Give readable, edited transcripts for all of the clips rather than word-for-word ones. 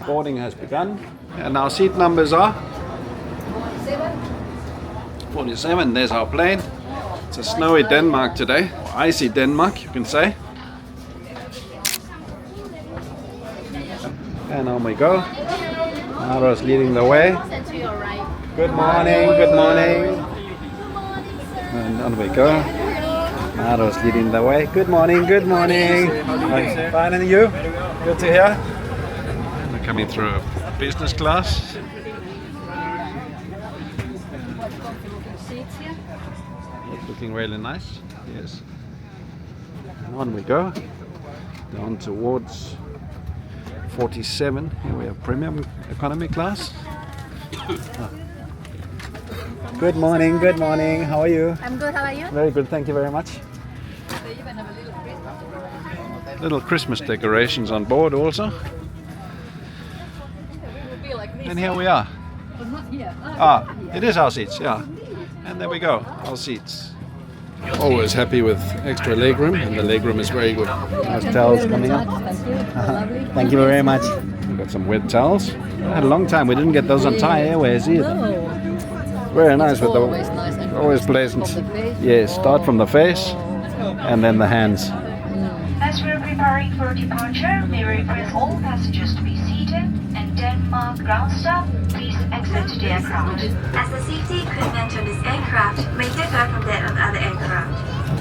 Boarding has begun, and our seat numbers are 47. There's our plane. It's a snowy Denmark today, icy Denmark, you can say. And on we go. Maro's leading the way. Good morning, good morning. And on we go. Maro's leading the way. Good morning, good morning. Fine, and you? Good to hear. We're coming through business class. Looking really nice. Yes. And on we go. Down towards 47. Here we have premium economy class. Good morning, good morning. How are you? I'm good, how are you? Very good, thank you very much. Little Christmas decorations on board also. And here we are. It is our seats, yeah. And there we go, our seats. Always happy with extra legroom, and the legroom is very good. Nice towels coming up. Thank you very much. We've got some wet towels. Had a long time, we didn't get those on Thai Airways either. Very nice with the, always pleasant. Yes, start from the face and then the hands. As we're preparing for departure, may we request all passengers to be seated, and Denmark ground staff, please exit the aircraft. As the safety equipment on this aircraft may differ from that on other aircraft,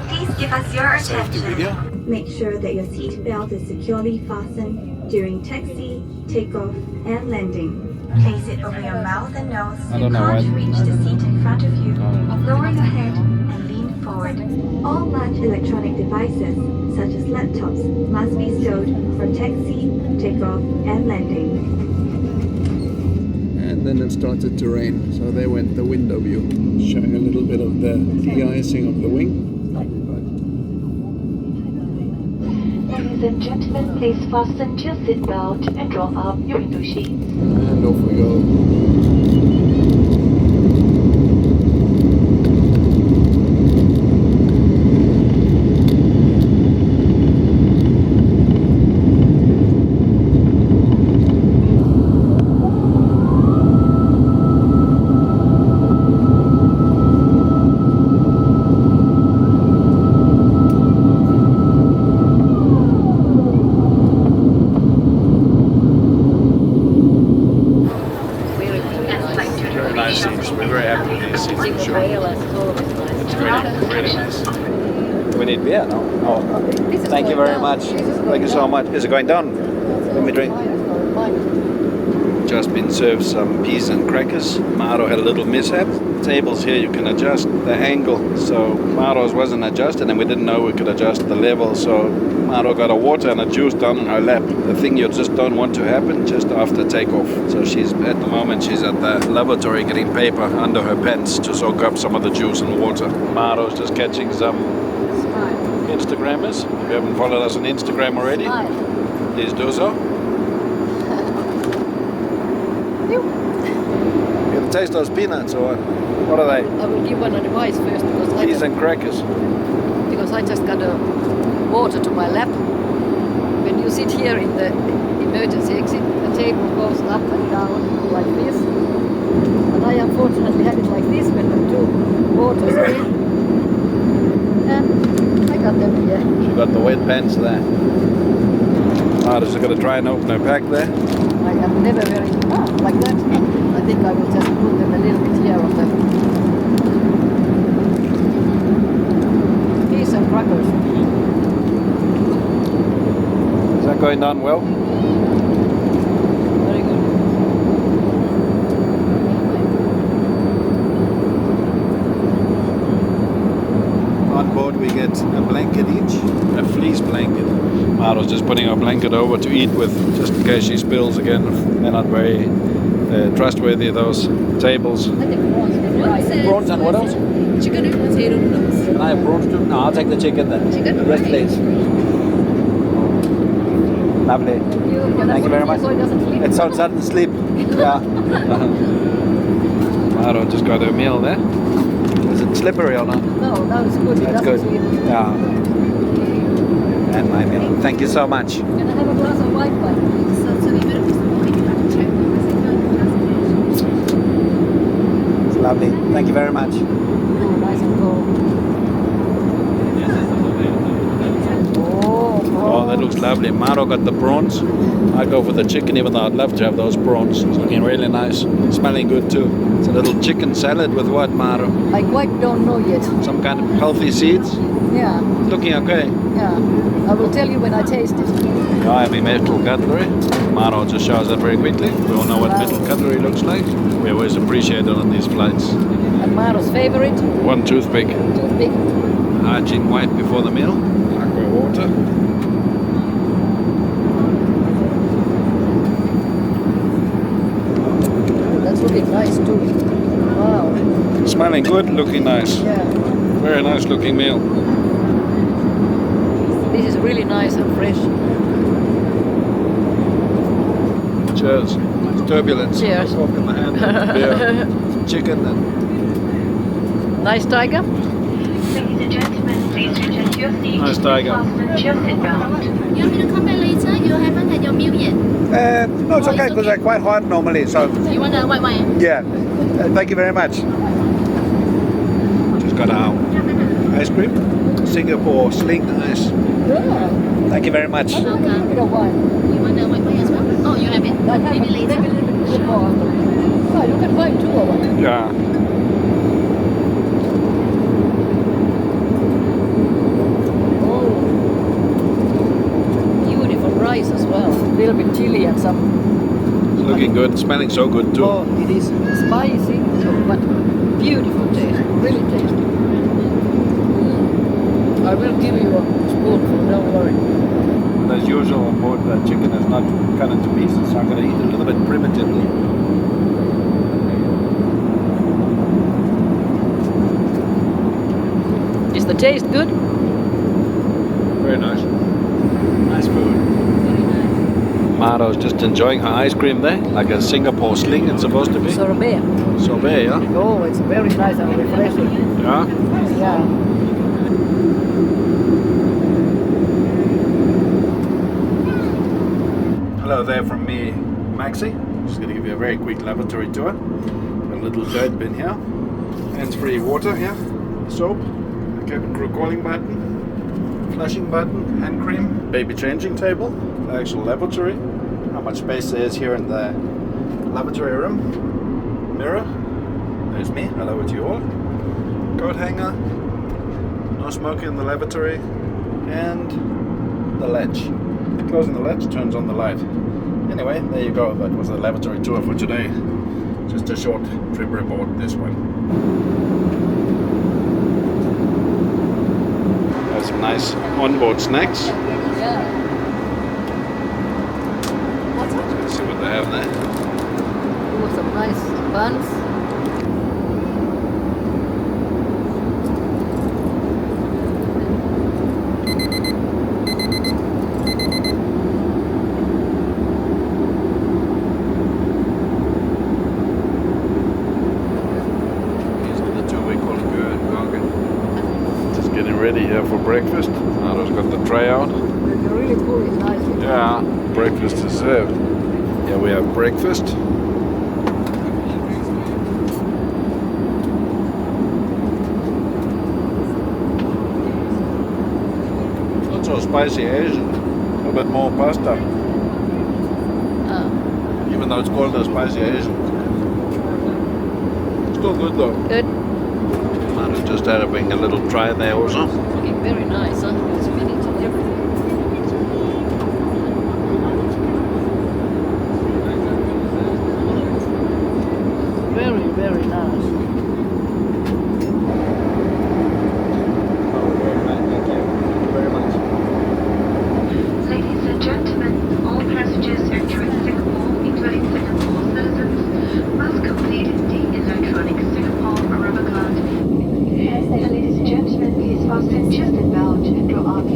please give us your attention. Make sure that your seat belt is securely fastened during taxi, takeoff, and landing. Place it over your mouth and nose so you can't reach the seat in front of you. Lower your head and lean forward. All large electronic devices, such as laptops, must be stowed for taxi, takeoff, and landing. And then it started to rain, so there went the window view, showing a little bit of the de-icing of the wing. Ladies and gentlemen, please fasten your seatbelt and draw up your window sheets. And off we go. Thank you very much. Thank you so much. Is it going down? Let me drink. Just been served some peas and crackers. Maro had a little mishap. Tables here you can adjust the angle. So Maro's wasn't adjusted and we didn't know we could adjust the level. So Maro got a water and a juice down in her lap. The thing you just don't want to happen just after takeoff. So she's at the moment she's at the lavatory getting paper under her pants to soak up some of the juice and water. Maro's just catching some Instagrammers. If you haven't followed us on Instagram already, please do so. You have to taste those peanuts, or what are they? I will give one advice first because Peas and crackers. Because I just got a water to my lap. When you sit here in the emergency exit, the table goes up and down like this. And I unfortunately had it like this when the two waters came. And I got them here. She got the wet pants there. Just got to try and open her pack there. I have never very like that. I think I will just put them a little bit here on the peas and crackers. Is that going down well? Very good. On board we get a blanket each, a fleece blanket. Maro's just putting her blanket over to eat with, just in case she spills again. They're not very trustworthy, those tables. I think prawns. Prawns and what else? Chicken and potato noodles. Can I have prawns too? No, I'll take the chicken then. Chicken? Rest please. Lovely. Thank you very much. So it doesn't sleep. It's so it doesn't sleep. Yeah. Maro just got her meal there. Is it slippery or not? No, that is good. That's good. Yeah. And my meal. Thank you so much. Can I have a glass of white wine, please? Thank you very much. Oh, nice and cold. Oh, that looks lovely. Maro got the prawns. I go for the chicken, even though I'd love to have those prawns. It's looking really nice. Smelling good too. It's a little chicken salad with what, Maro? I quite don't know yet. Some kind of healthy seeds? Yeah, Looking okay. yeah. I will tell you when I taste it. I have metal cutlery. Maro just shows that very quickly. We all know what metal cutlery looks like. We always appreciate it on these flights. And Maro's favorite? One toothpick. Toothpick. Hygiene wipe before the meal. Aqua water. That's looking nice too. Wow. Smelling good, looking nice. Yeah. Very nice looking meal. This is really nice and fresh. Cheers. It's turbulence. Cheers. Coke in the hand. Beer. Some chicken and Nice tiger. Ladies and gentlemen, please return to your seat. Nice tiger. Fasten your seatbelt. You want me to come back later? You haven't had your meal yet. No, it's okay because they're quite hot normally. So You want the white wine? yeah, thank you very much. just got our ice cream. Singapore sling ice. Yeah. Thank you very much. A little bit of wine. You want the white wine as well? Oh, you have it? I have Maybe later. maybe a little bit more. Oh, you can buy two of them. Yeah. Oh. Beautiful rice as well. A little bit chili and some. It's looking good. Smelling so good too. Oh, it is spicy, but beautiful taste. Really tasty. I will give you a spoonful, don't worry. But as usual on board, the chicken is not cut into pieces, so I'm going to eat it a little bit primitively. Is the taste good? Very nice. Nice food. Maro's just enjoying her ice cream there, like a Singapore sling it's supposed to be. Sorbet. Sorbet, yeah? Oh, it's very nice and refreshing. Yeah. Yeah. Hello there from me, Maxi. Just going to give you a very quick lavatory tour. Got a little dirt bin here. Hands-free water here. Soap. Cabin crew calling button. Flushing button. Hand cream. Baby changing table. The actual lavatory. How much space there is here in the lavatory room. Mirror. There's me. Hello to you all. Coat hanger. No smoking in the lavatory. And the latch. Closing the latch turns on the light. Anyway, there you go. That was the lavatory tour for today. Just a short trip report, this one. There's some nice onboard snacks. Yeah. What's up? Let's see what they have there. Oh, some nice buns. Ready here for breakfast. Maro's got the tray out. They're really cool, it's nice. Yeah, breakfast is served. Here we have breakfast. Not so spicy Asian. A little bit more pasta. Even though it's called a spicy Asian. Still good though. Good. Maro's just having a little try there also. Looking very nice, huh? With spinach and everything. Very, very nice. Thank you very much. Ladies and gentlemen, all passengers entering Singapore, including Singapore citizens, must complete the electronic Singapore rubber card. Ladies and gentlemen, please fasten your seatbelt and draw up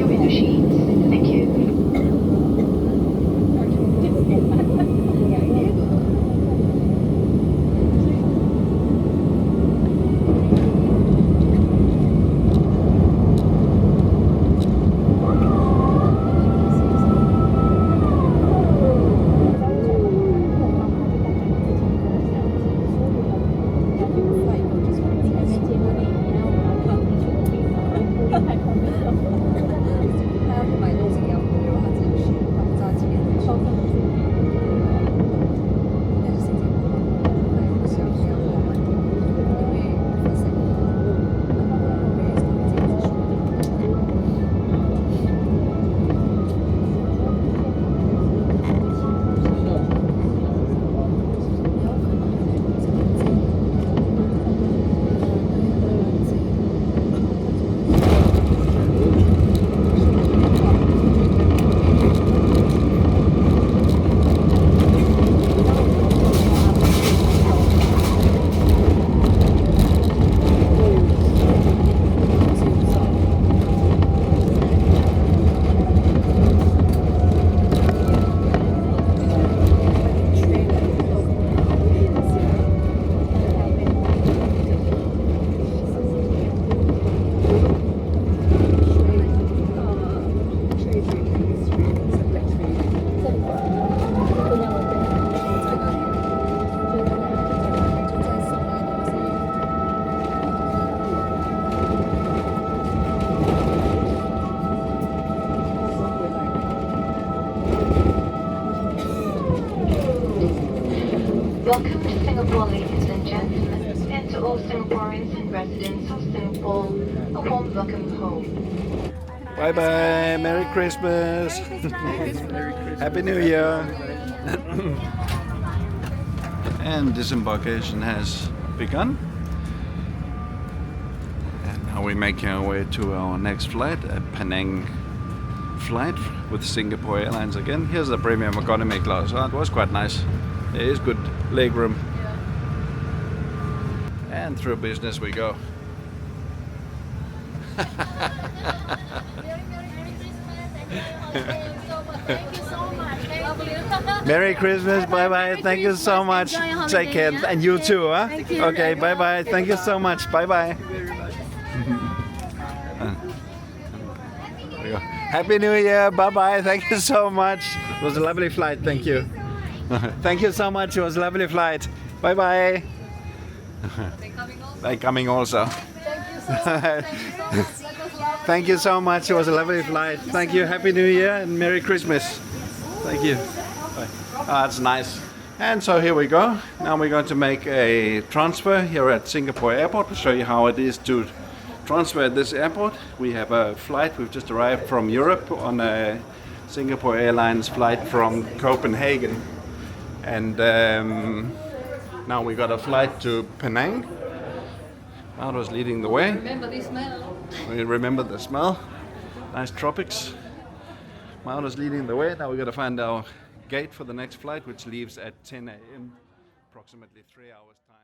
Welcome to Singapore, ladies and gentlemen, and to all Singaporeans and residents of Singapore, a warm welcome home. Bye bye. Merry Christmas. Happy New Year. And disembarkation has begun. And now we're making our way to our next flight, a Penang flight with Singapore Airlines again. Here's the premium economy class. Oh, it was quite nice. There is good leg room. And through business we go. Merry Christmas, bye bye, thank you so much. Take care, and you too, huh? Okay, bye bye, thank you so much, bye bye. Happy New Year, bye bye, thank you so much. It was a lovely flight, thank you. Thank you so much, it was a lovely flight. Bye bye. They're coming also. Thank you so much. It was a lovely flight. Thank you. Happy New Year and Merry Christmas. Thank you. Bye. Oh, that's nice. And so here we go. Now we're going to make a transfer here at Singapore Airport. I'll show you how it is to transfer at this airport. We have a flight. We've just arrived from Europe on a Singapore Airlines flight from Copenhagen. And now we got a flight to Penang. Maro's leading the way. Remember the smell? We remember the smell. Nice tropics. Maro's leading the way. Now we're going to find our gate for the next flight, which leaves at 10 a.m. approximately 3 hours time.